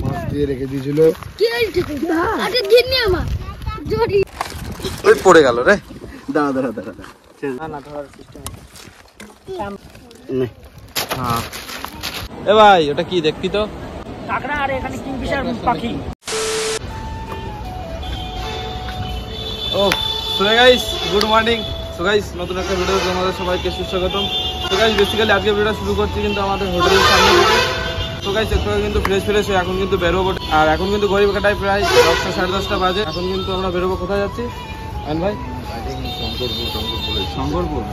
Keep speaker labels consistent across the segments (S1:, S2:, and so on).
S1: মাছ দিয়ে রেখে দিয়েছিল।
S2: ওই পড়ে গেল রে।
S1: দাঁড়া দাঁড়া দাঁড়া না ধরার সিস্টেম।
S2: হ্যাঁ এ ভাই ওটা কি দেখবি তো?
S1: কাঁকড়া আর এখানে কিংফিশার পাখি।
S2: Oh so guys good morning. So guys নতুন একটা ভিডিও তোমাদের সবাইকে সুস্বাগতম। সো গাইস বেসিক্যালি আজকে ভিডিওটা শুরু করছি কিন্তু আমাদের হোটেলের সামনে থেকে। সো গাইস একটু কিন্তু ফ্রেশ হয়ে এখন কিন্তু বেরোবো। আর এখন কিন্তু ঘড়ি কাটায় প্রায় 10টা সাড়ে 10টা বাজে। এখন কিন্তু আমরা বেরোবো। কোথায় যাচ্ছি আয়ন ভাই? শঙ্করপুর।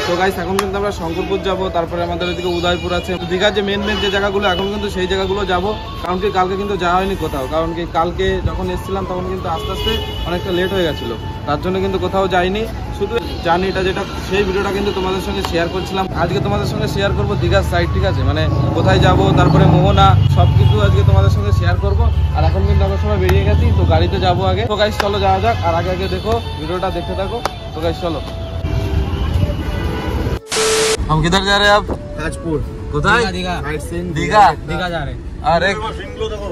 S2: তো গাইস এখন কিন্তু আমরা শঙ্করপুর যাবো, তারপরে আমাদের এদিকে উদয়পুর আছে। দীঘার যে মেন যে জায়গাগুলো এখন কিন্তু সেই জায়গাগুলো যাবো। কারণ কি কালকে কিন্তু যাওয়া হয়নি কোথাও, কারণ কি কালকে যখন এসেছিলাম তখন কিন্তু আস্তে আস্তে অনেকটা লেট হয়ে গেছিলো, তার জন্য কিন্তু কোথাও যাইনি। শুধু জার্নিটা যেটা সেই ভিডিওটা কিন্তু তোমাদের সঙ্গে শেয়ার করছিলাম। আজকে তোমাদের সঙ্গে শেয়ার করবো দীঘার সাইড, ঠিক আছে, মানে কোথায় যাব, তারপরে মোহনা সব কিছু আজকে তোমাদের সঙ্গে শেয়ার করবো। আর এখন কিন্তু আমরা সবাই বেরিয়ে গেছি, তো গাড়িতে যাবো আগে। তো গাইস চলো যাওয়া যাক, আর আগে দেখো ভিডিওটা দেখতে থাকো। তো গাইস চলো। हम किधर जा रहे हैं आप?
S1: তাজপুর।
S2: কোথায়? দীঘা।
S1: দীঘা যা রে।
S2: আরে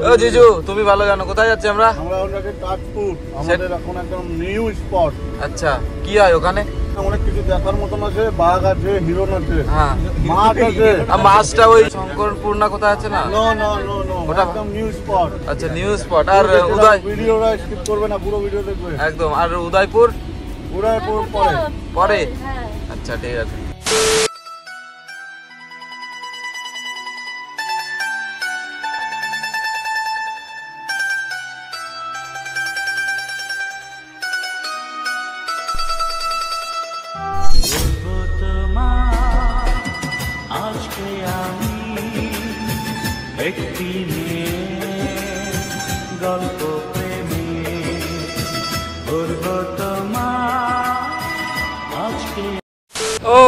S2: ও জিজু তুমি ভালো জানো কোথায় যাচ্ছি আমরা?
S1: আমরা ওখানে তাজপুর, আমাদের এখন একদম নিউ স্পট।
S2: আচ্ছা কি হয় ওখানে?
S1: অনেক কিছু দেখার মতন আছে, বাঘ আছে, হিরণ আছে,
S2: হ্যাঁ
S1: মাছ আছে।
S2: আর মাছটা ওই শঙ্করপুর না কোথায় আছে না?
S1: নো নো নো নো,
S2: ওটা
S1: একদম নিউ স্পট।
S2: আচ্টা নিউ স্পট। আর উদয়
S1: ভিডিওটা স্কিপ করবে না, পুরো ভিডিও দেখবে
S2: একদম। আর উদয়পুর?
S1: উদয়পুর পরে
S2: পরে। আচ্ছা ঠিক আছে।
S3: আজকে আমি একটি গল্প প্রেমে আজকে।
S2: ও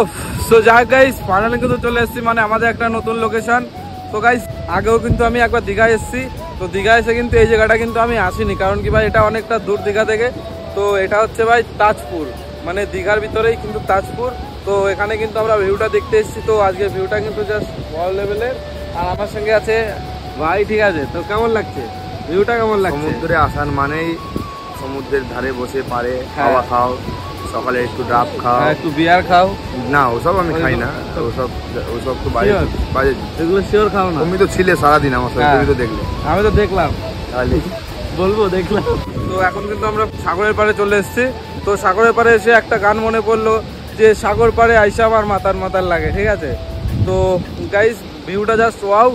S2: সো যাই গাইস ফাইনালি কিন্তু চলে এসেছি মানে আমাদের একটা নতুন লোকেশন। তো গাইস আগেও কিন্তু আমি একবার দীঘায় এসেছি, তো দীঘায় এসে কিন্তু এই জায়গাটা কিন্তু আমি আসিনি, কারণ কি ভাই এটা অনেকটা দূর দীঘা থেকে। তো এটা হচ্ছে ভাই তাজপুর, মানে দীঘার ভিতরেই কিন্তু তাজপুর। তো এখানে কিন্তু আমরা ভিউটা দেখতে এসেছি। তো আজকে ভিউটা কিন্তু জাস্ট ওয়াও লেভেলের। আর আমার সঙ্গে আছে ভাই, ঠিক আছে। তো কেমন লাগছে ভিউটা? কেমন লাগছে?
S1: সমুদ্রে আসার মানেই সমুদ্রের ধারে বসে পারে খাওয়া খাও, সকালে একটু ডাব খাও,
S2: একটু বিয়ার খাও।
S1: না ওসব আমি খাই না, ওসব তো বাইরে।
S2: এগুলো শিওর খাও না?
S1: তুমি তো ছিলে সারাদিন আমার সাথে, তুমি তো দেখলে।
S2: আমি তো দেখলাম,
S1: তাহলে
S2: বলবো দেখলাম। তো এখন কিন্তু আমরা সাগরের পাড়ে চলে এসেছি। তো সাগরের পাড়ে এসে একটা গান মনে পড়লো যে সাগর পাড়ে আইসা আমার মাতার লাগে, ঠিক আছে। তো গাইস ভিউটা জাস্ট ওয়াও।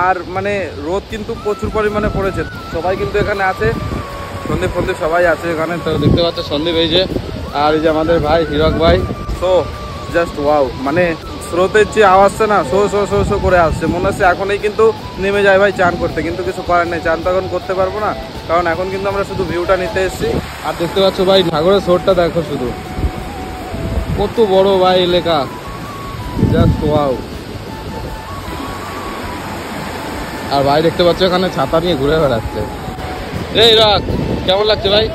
S2: আর মানে রোদ কিন্তু প্রচুর পরিমাণে পড়েছে, সবাই কিন্তু এখানে আছে, সন্দীপ সবাই আছে এখানে। তো দেখতে পাচ্ছ সন্দীপ এই যে, আর এই যে আমাদের ভাই হিরক ভাই। তো জাস্ট ওয়াও, মানে স্রোতের যে আওয়াজটা না শো শো শো শো করে আসছে, মনে হচ্ছে এখনই কিন্তু নেমে যায় ভাই চান করতে, কিন্তু কিছু করার নেই, চান তো এখন করতে পারবো না, কারণ এখন কিন্তু আমরা শুধু ভিউটা নিতে এসেছি। আর দেখতে পাচ্ছ ভাই সাগরের স্রোতটা দেখো শুধু, কত বড় ভাই এলাকা, জাস্ট ওয়াও। আর ভাই দেখতে পাচ্ছ এখানে ছাতা নিয়ে ঘুরে বেড়াচ্ছে। এই রাখ কেমন লাগছে ভাই?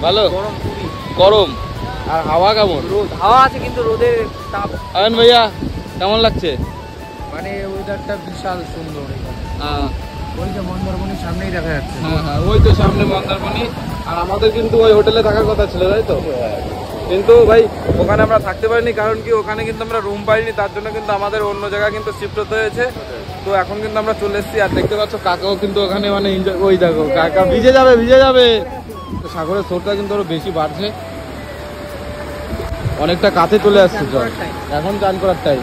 S2: ভালো। গরম আর হাওয়া কেমন?
S1: রোদ হাওয়া আছে কিন্তু রোদের তাপ।
S2: আয়ন ভাইয়া কেমন লাগছে?
S1: মানে ওয়েদারটা বিশাল সুন্দর।
S2: হ্যাঁ
S1: ওই যে মন্দারমণির সামনেই দেখা যাচ্ছে।
S2: হ্যাঁ ওই তো সামনে মন্দারমণি। আর আমাদের কিন্তু ওই হোটেলে থাকার কথা ছিল, তাই তো, কিন্তু ভাই ওখানে আমরা থাকতে পারিনি, কারণ কি ওখানে কিন্তু আমরা রুম পাইনি, তার জন্য কিন্তু আমাদের অন্য জায়গায় কিন্তু শিফট হতে হয়েছে। তো এখন কিন্তু আমরা চলে এসেছি। আর দেখতে পাচ্ছ কাকাও কিন্তু ওখানে মানে এনজয়, ওই দেখো কাকা ভিজে যাবে। তো সাগরের স্রোতটা কিন্তু আরো বেশি বাড়ছে, অনেকটা কাছে চলে আসছে জল, এখন চান করার টাইম।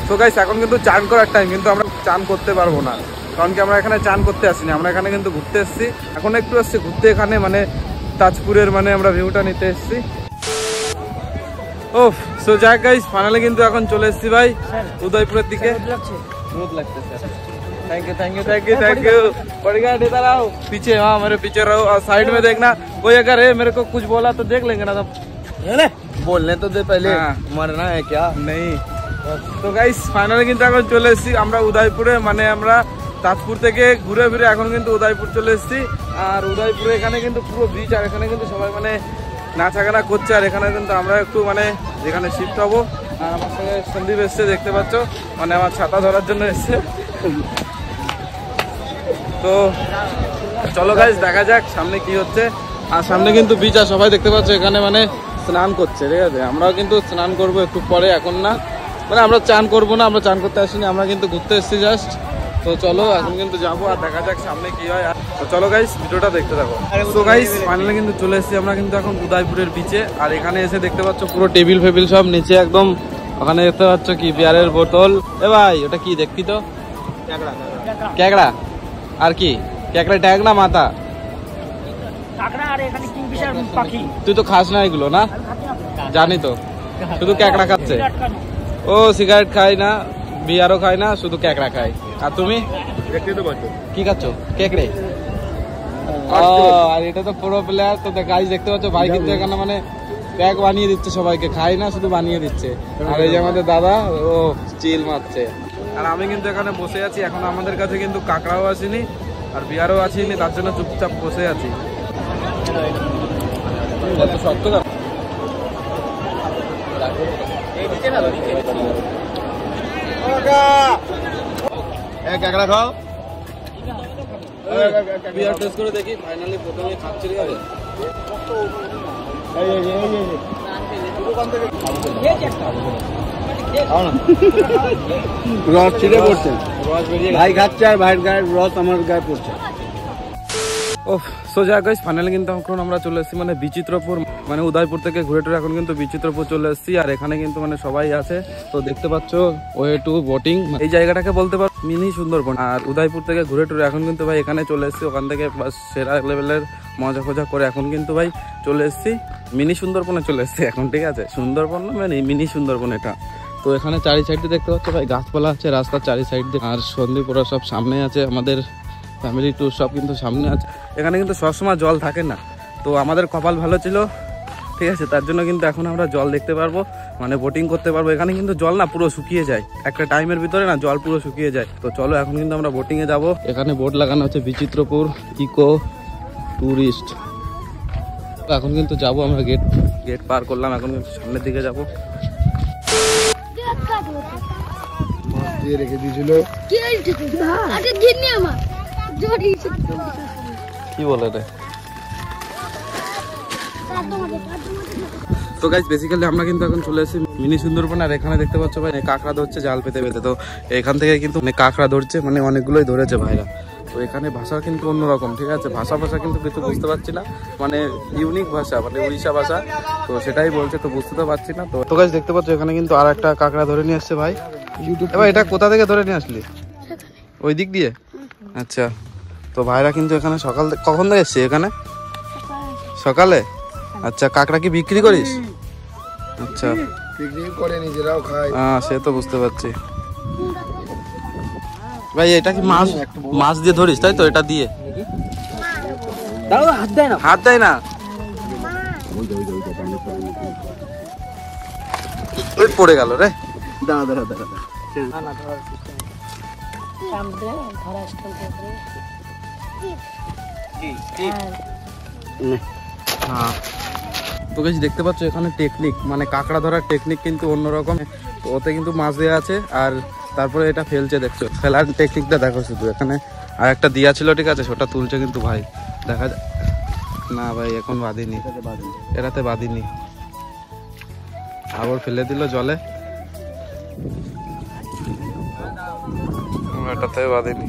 S2: তো গাইস এখন কিন্তু চান করার টাইম, কিন্তু আমরা চান করতে পারবো না, কারণ কি আমরা এখানে চান করতে আসিনি, আমরা এখানে কিন্তু ঘুরতে এসেছি। এখন একটু আসছি ঘুরতে এখানে, মানে তাজপুরের মানে আমরা ভিউটা নিতে এসেছি। ও সো যাই গাইস ফাইনালি কিন্তু এখন चले এসেছি ভাই উদয়পুরের দিকে। রোদ লাগতেছে। Thank you. बढ़िया इधर आओ पीछे, हाँ मेरे पीछे रहो और साइड में देखना, कोई अगर है मेरे को कुछ बोला तो देख लेंगे ना सब।
S1: बोलने तो दे पहले,
S2: हाँ।
S1: मरना है क्या?
S2: नहीं। তো গাইস ফাইনালি কিন্তু এখন চলে এসেছি আমরা উদয়পুরে, মানে আমরা তাজপুর থেকে ঘুরে ফিরে এখন কিন্তু উদয়পুর চলে এসেছি। আর উদয়পুরে এখানে কিন্তু পুরো বিচ, আর এখানে কিন্তু সবাই মানে নাচাগানা করছে। আর এখানে কিন্তু আমরা একটু মানে যেখানে শিফট হবো। আর আমার সঙ্গে সন্দীপ এসছে, দেখতে পাচ্ছ, মানে আমার ছাতা ধরার জন্য এসছে। তো চলো গাইস দেখা যাক সামনে কি হচ্ছে। আর সামনে কিন্তু বিচ, আর সবাই দেখতে পাচ্ছ এখানে মানে স্নান করছে, ঠিক আছে। আমরাও কিন্তু স্নান করবো একটু পরে, এখন না, মানে আমরা চান করবো না, আমরা চান করতে আসিনি, আমরা কিন্তু ঘুরতে এসেছি জাস্ট। তো চলো এখন কিন্তু যাবো আর দেখা যাক সামনে কি হয়। তো চলো গাইস ভিডিওটা দেখতে থাকো। তো গাইস ফাইনালি কিন্তু চলে এসেছি আমরা কিন্তু এখন উদয়পুরের বিচে। আর এখানে এসে দেখতে পাচ্ছ পুরো টেবিল ফেবিল সব নিচে একদম, ওখানে দেখতে পাচ্ছ কি বিয়ারের বোতল। এ ভাই ওটা কি দেখবি তো? ক্যাকড়া। আর কি ক্যাকড়া ট্যাগ না মাথা? তুই তো খাস না এগুলো না? জানি তো, শুধু ক্যাকড়া খাচ্ছে ও। সিগারেট খাই না, বিয়ারও খাই না, শুধু ক্যাকড়া খাই। আর তুমি কি খাচ্ছ? কেকড়ে। আর এটা তো পুরো প্লেয়ার। তো গাইস দেখতে পাচ্ছ ভাই কিন্তু এখানে মানে প্যাক বানিয়ে দিচ্ছে সবাইকে, খাই না শুধু বানিয়ে দিচ্ছে। আর এই যে আমাদের দাদা, ও চিল মারছে। আর আমি কিন্তু এখানে বসে আছি, এখন আমাদের কাছে কিন্তু কাঁকড়াও আসেনি আর বিয়ারও আসেনি, তার জন্য চুপচাপ বসে আছি। শক্ত
S1: কাঁকড়া খাও,
S2: বিয়ার টেস্ট করে দেখি। ফাইনালি প্রথমে খাচ্ছি, ঠিক আছে।
S1: রস ছিঁড়ে পড়ছে, ভাই খাচ্ছে আর ভাইয়ের গায়ের রস আমার গায়ে পড়ছে।
S2: ও সোজা গাইস ফাইনালি কিন্তু এখন আমরা চলে এসেছি মানে বিচিত্রপুর, মানে উদয়পুর থেকে ঘুরে টুরে এখন কিন্তু বিচিত্রপুর চলে এসেছি। আর এখানে কিন্তু মানে সবাই আছে। তো দেখতে পাচ্ছ ওয়ে টু বোটিং, এই জায়গাটাকে বলতে পারো মিনি সুন্দরবন। আর উদয়পুর থেকে ঘুরে টুরে এখন কিন্তু ভাই এখানে চলে এসেছি, ওখান থেকে সেরা লেভেলের মজা ফজা করে এখন কিন্তু ভাই চলে এসেছি মিনি সুন্দরবনে চলে এসেছি এখন, ঠিক আছে। সুন্দরবন না মানে মিনি সুন্দরবন এটা। তো এখানে চারি সাইডে দেখতে পাচ্ছ ভাই গাছপালা আছে রাস্তার চারি সাইড দিয়ে। আর সন্ধিপুরা সব সামনে আছে, আমাদের ফ্যামিলি ট্যুর সব কিন্তু সামনে আছে। এখানে কিন্তু সবসময় জল থাকে না, তো আমাদের কপাল ভালো ছিল, ঠিক আছে, তার জন্য কিন্তু এখন আমরা জল দেখতে পারবো, মানে বোটিং করতে পারবো। এখানে কিন্তু জল না পুরো শুকিয়ে যায়, একটা টাইমের ভিতরে না জল পুরো শুকিয়ে যায়। তো চলো এখন কিন্তু আমরা বোটিংয়ে যাব। এখানে বোর্ড লাগানো হচ্ছে বিচিত্রপুর ইকো ট্যুরিস্ট। এখন কিন্তু যাবো আমরা, গেট পার করলাম, এখন কিন্তু সামনের দিকে যাবো।
S1: রেখে দিয়েছিল
S2: কি বলে রে। তো গাইস বেসিক্যালি আমরা কিন্তু এখন চলে এসেছি মিনি সুন্দরবন। আর এখানে দেখতে পাচ্ছ ভাই কাঁকড়া ধরছে জাল পেতে পেতে। তো এখান থেকে কিন্তু কাঁকড়া ধরছে, মানে অনেকগুলোই ধরেছে ভাইরা। তো এখানে ভাষা কিন্তু অন্যরকম, ঠিক আছে। ভাষা কিন্তু কিছু বুঝতে পারছি না, মানে ইউনিক ভাষা, মানে উড়িষ্যা ভাষা। তো সেটাই বলছে, তো বুঝতে তো পারছি না। তো গাইস দেখতে পাচ্ছ এখানে কিন্তু আর একটা কাঁকড়া ধরে নিয়ে আসছে ভাই। এবার এটা কোথা থেকে ধরে নিয়ে আসলি? ওই দিক দিয়ে? আচ্ছা। তো ভাইরা কিন্তু এখানে সকাল কখন থেকে এসছে এখানে? সকালে। আচ্ছা, কাঁকড়া কি বিক্রি করিস? আচ্ছা,
S1: বিক্রি করে নিজেরাও খায়।
S2: হ্যাঁ সে তো বুঝতে পারছি ভাই। এটা কি মাছ দিয়ে ধরিস তাই তো? এটা দিয়ে হাত দেয় না, হাত দেয় না। ওই পড়ে গেল রে।
S1: দাঁড়া দাঁড়া দাঁড়া,
S2: হ্যাঁ। তো গাইস দেখতে পাচ্ছ এখানে টেকনিক, মানে কাঁকড়া ধরার টেকনিক কিন্তু অন্যরকম। তো ওতে কিন্তু মাছ দেওয়া আছে, আর তারপরে এটা ফেলছে, দেখছো ফেলার টেকনিকটা দেখো শুধু। এখানে আর একটা দিয়া ছিল, ঠিক আছে, সেটা তুলছে কিন্তু ভাই দেখা যায় না ভাই, এখন বাঁধিনি, এটাতে বাঁধিনি, আবার ফেলে দিল জলে, এটাতে বাঁধিনি।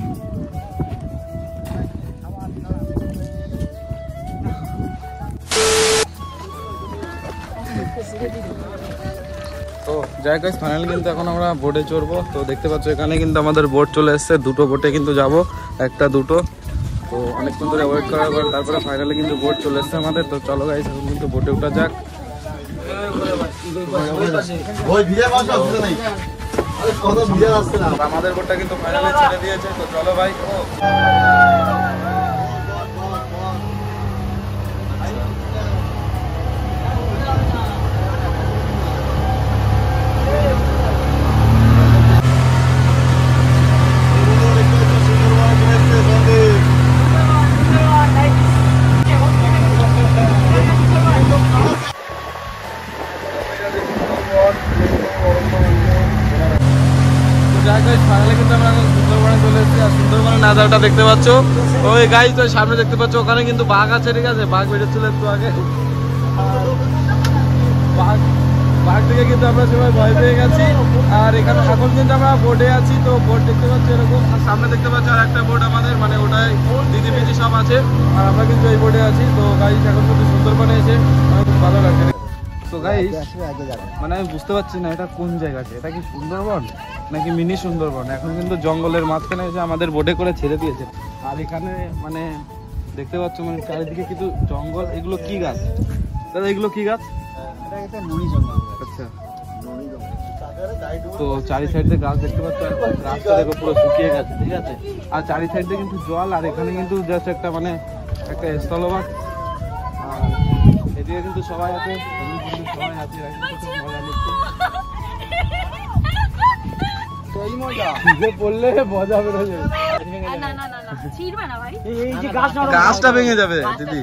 S2: তো যাই গাইস ফাইনালি কিন্তু এখন আমরা বোটে চড়বো। তো দেখতে পাচ্ছ এখানে কিন্তু আমাদের বোট চলে এসছে, দুটো বোটে কিন্তু যাব, একটা দুটো। তো অনেকক্ষণ ধরে ওয়েট করার পর তারপরে ফাইনালি কিন্তু বোট চলে এসছে আমাদের। তো চলো গাইস এখন কিন্তু বোটে উঠা যাক। আমাদের বোটটা কিন্তু ফাইনালি ছেড়ে দিয়েছে। তো চলো ভাই। ফাইনালি কিন্তু আমরা সুন্দরবনে চলে এসেছি। আর সুন্দরবনে না ওটা দেখতে পাচ্ছ। ওই গাইস ওই সামনে দেখতে পাচ্ছ, ওখানে কিন্তু বাঘ আছে, ঠিক আছে, বাঘ বেরোচ্ছিল একটু আগে। বাঘ থেকে কিন্তু আমরা সবাই ভয় পেয়ে গেছি। আর এখানে এখন কিন্তু আমরা বোটে আছি, তো বোট দেখতে পাচ্ছি এরকম, আর সামনে দেখতে পাচ্ছি আর একটা বোট আমাদের, মানে ওটাই দিদি পিদি সব আছে, আর আমরা কিন্তু এই বোটে আছি। তো গাইস এখন কিন্তু সুন্দরবনে এসে আমার খুব ভালো লাগছে। তো গাইস মানে আমি বুঝতে পারছি না এটা কোন জায়গাটা, এটা কি সুন্দরবন নাকি মিনি সুন্দরবন? এখন কিন্তু জঙ্গলের মাঝখানে এসে আমাদের বোটে করে ছেড়ে দিয়েছে। আর এখানে মানে দেখতে পাচ্ছ মানে চারিদিকে কিন্তু জঙ্গল। এগুলো কি গাছ দাদা, এগুলো কি গাছ? আচ্ছা, তো চারি সাইড দিয়ে গাছ দেখতে পাচ্ছ, রাস্তা দেখো পুরো শুকিয়ে গেছে, ঠিক আছে। আর চারি সাইড দিয়ে কিন্তু জল, আর এখানে কিন্তু জাস্ট একটা মানে একটা স্থলভাগ। আর এদিকে কিন্তু সবাই আছে, সবাই আছে, মজা নিচ্ছে। গাছটা ভেঙে যাবে দিদি,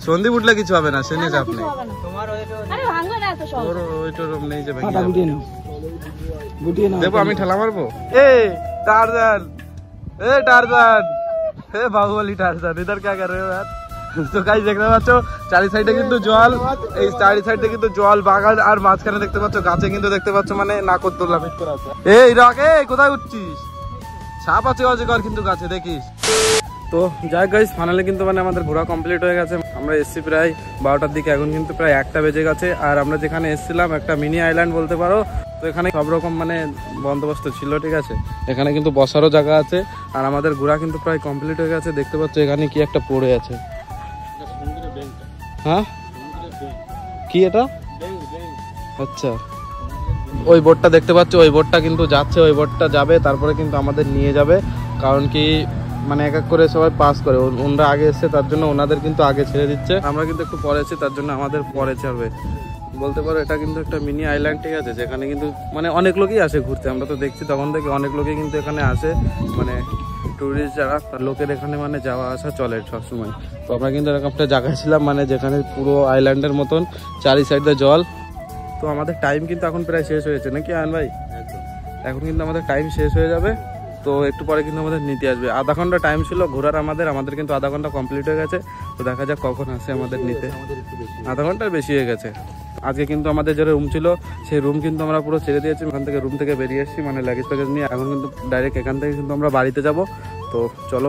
S2: সন্দীপ উঠলে কিছু হবে না, সে নিয়ে চাপ নেই। দেখো আমি ঠেলা মারবো। টারজান, টারজান, বাহুবলী টারজান, ইধার क्या कर रहे हो यार? তো গাইস দেখতে পাচ্ছ চারি সাইডে কিন্তু জল, এই চারি সাইডে কিন্তু জল, বাগান, আর মাঝখানে দেখতে পাচ্ছ গাছে কিন্তু দেখতে পাচ্ছ মানে নাকরদোল্লা ফিট করা আছে। এই রাকে কোথায় উঠছিস? সাপ আছে অজগর কিন্তু গাছে, দেখিস। তো যাই গাইস ফাইনালি কিন্তু মানে আমাদের ঘোরা কমপ্লিট হয়ে গেছে। আমরা এসছি প্রায় 12টার দিকে, এখন কিন্তু প্রায় 1টা বেজে গেছে। আর আমরা যেখানে এসছিলাম একটা মিনি আইল্যান্ড বলতে পারো, তো এখানে সব রকম মানে বন্দোবস্ত ছিল, ঠিক আছে। এখানে কিন্তু বসারও জায়গা আছে। আর আমাদের ঘোরা কিন্তু প্রায় কমপ্লিট হয়ে গেছে। দেখতে পাচ্ছ এখানে কি একটা পড়ে আছে। হ্যাঁ কি এটা? আচ্ছা, ওই বোটটা দেখতে পাচ্ছ, ওই বোটটা কিন্তু যাচ্ছে, ওই বোটটা যাবে, তারপরে কিন্তু আমাদের নিয়ে যাবে। কারণ কি মানে এক এক করে সবাই পাস করে, ওনারা আগে এসছে তার জন্য ওনাদের কিন্তু আগে ছেড়ে দিচ্ছে, আমরা কিন্তু একটু পরে এসেছি তার জন্য আমাদের পরে ছাড়বে বলতে পারো। এটা কিন্তু একটা মিনি আইল্যান্ড, ঠিক আছে, যেখানে কিন্তু মানে অনেক লোকই আসে ঘুরতে। আমরা তো দেখছি তখন থেকে অনেক লোকই কিন্তু এখানে আসে, মানে টুরিস্ট যারা, লোকের এখানে মানে যাওয়া আসা চলে সবসময়। তো আমরা কিন্তু এরকম একটা জায়গায় ছিলাম মানে যেখানে পুরো আইল্যান্ডের মতন চারি সাইডে জল। তো আমাদের টাইম কিন্তু এখন প্রায় শেষ হয়েছে নাকি আয়ন ভাই? এখন কিন্তু আমাদের টাইম শেষ হয়ে যাবে। তো একটু পরে কিন্তু আমাদের নিতে আসবে। আধা ঘন্টা টাইম ছিল ঘোরার আমাদের কিন্তু আধা ঘন্টা কমপ্লিট হয়ে গেছে। তো দেখা যাক কখন আসে আমাদের নিতে। আধা ঘন্টার বেশি হয়ে গেছে। আজকে কিন্তু আমাদের যে রুম ছিল সেই রুম কিন্তু আমরা পুরো ছেড়ে দিয়েছি। ওখান থেকে রুম থেকে বেরিয়ে এসেছি মানে লাগেজ প্যাকেজ নিয়ে। এখন কিন্তু ডাইরেক্ট এখান থেকে কিন্তু আমরা বাড়িতে যাব। তো চলো।